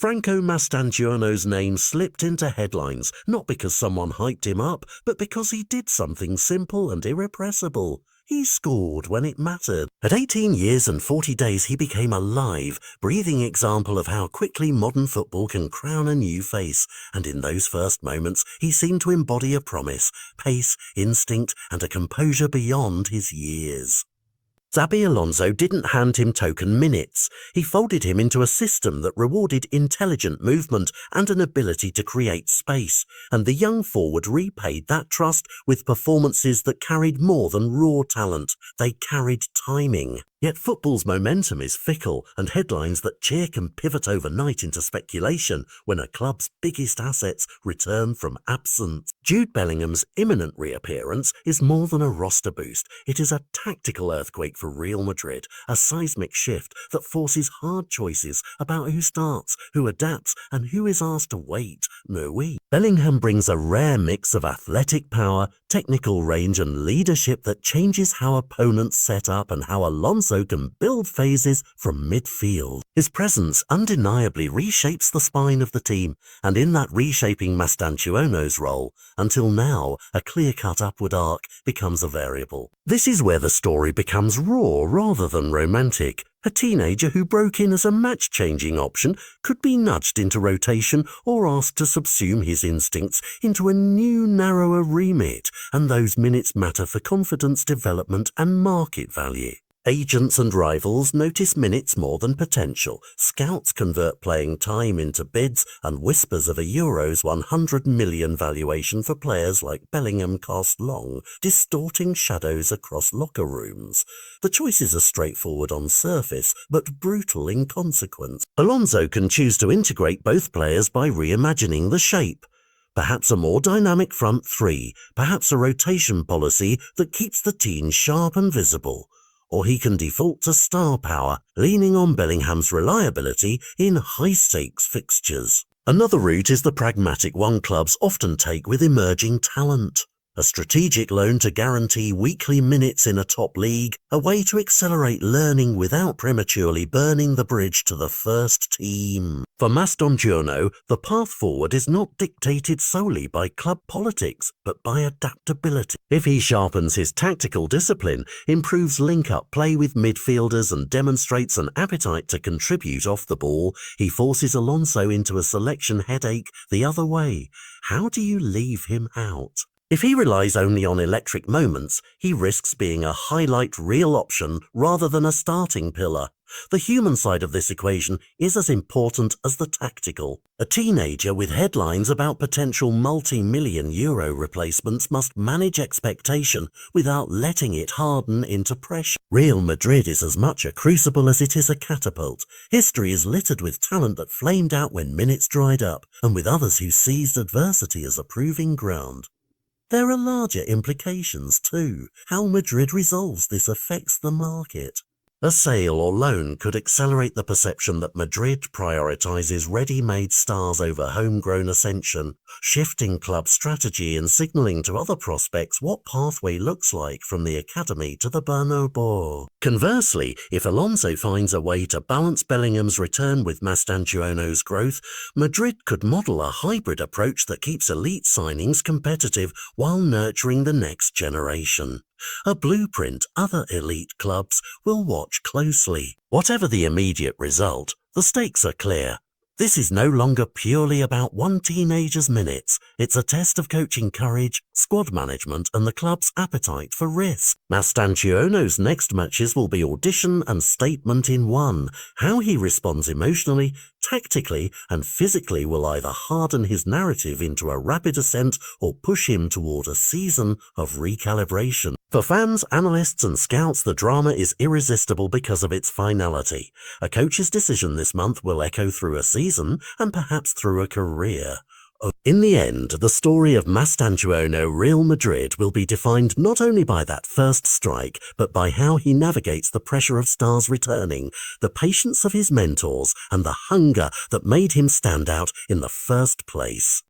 Franco Mastantuono's name slipped into headlines, not because someone hyped him up, but because he did something simple and irrepressible. He scored when it mattered. At 18 years and 40 days, he became a live, breathing example of how quickly modern football can crown a new face. And in those first moments, he seemed to embody a promise, pace, instinct, and a composure beyond his years. Xabi Alonso didn't hand him token minutes. He folded him into a system that rewarded intelligent movement and an ability to create space, and the young forward repaid that trust with performances that carried more than raw talent. They carried timing. Yet football's momentum is fickle, and headlines that cheer can pivot overnight into speculation when a club's biggest assets return from absence. Jude Bellingham's imminent reappearance is more than a roster boost. It is a tactical earthquake for Real Madrid, a seismic shift that forces hard choices about who starts, who adapts, and who is asked to wait. Bellingham brings a rare mix of athletic power, technical range, and leadership that changes how opponents set up and how Alonso can build phases from midfield. His presence undeniably reshapes the spine of the team, and in that reshaping Mastantuono's role, until now, a clear-cut upward arc becomes a variable. This is where the story becomes raw rather than romantic. A teenager who broke in as a match-changing option could be nudged into rotation or asked to subsume his instincts into a new, narrower remit, and those minutes matter for confidence development and market value. Agents and rivals notice minutes more than potential. Scouts convert playing time into bids, and whispers of a Euros 100 million valuation for players like Bellingham cast long, distorting shadows across locker rooms. The choices are straightforward on surface, but brutal in consequence. Alonso can choose to integrate both players by reimagining the shape. Perhaps a more dynamic front three, perhaps a rotation policy that keeps the team sharp and visible. Or he can default to star power, leaning on Bellingham's reliability in high-stakes fixtures. Another route is the pragmatic one clubs often take with emerging talent. A strategic loan to guarantee weekly minutes in a top league, a way to accelerate learning without prematurely burning the bridge to the first team. For Mastantuono, the path forward is not dictated solely by club politics, but by adaptability. If he sharpens his tactical discipline, improves link-up play with midfielders, and demonstrates an appetite to contribute off the ball, he forces Alonso into a selection headache the other way. How do you leave him out? If he relies only on electric moments, he risks being a highlight reel option rather than a starting pillar. The human side of this equation is as important as the tactical. A teenager with headlines about potential multi-million euro replacements must manage expectation without letting it harden into pressure. Real Madrid is as much a crucible as it is a catapult. History is littered with talent that flamed out when minutes dried up, and with others who seized adversity as a proving ground. There are larger implications too. How Madrid resolves this affects the market. A sale or loan could accelerate the perception that Madrid prioritizes ready-made stars over homegrown ascension, shifting club strategy and signaling to other prospects what pathway looks like from the academy to the Bernabeu. Conversely, if Alonso finds a way to balance Bellingham's return with Mastantuono's growth, Madrid could model a hybrid approach that keeps elite signings competitive while nurturing the next generation. A blueprint other elite clubs will watch closely. Whatever the immediate result, the stakes are clear. This is no longer purely about one teenager's minutes. It's a test of coaching courage, squad management, and the club's appetite for risk. Mastantuono's next matches will be audition and statement in one. How he responds emotionally, tactically, and physically will either harden his narrative into a rapid ascent or push him toward a season of recalibration. For fans, analysts, and scouts, the drama is irresistible because of its finality. A coach's decision this month will echo through a season and perhaps through a career. In the end, the story of Mastantuono Real Madrid will be defined not only by that first strike, but by how he navigates the pressure of stars returning, the patience of his mentors, and the hunger that made him stand out in the first place.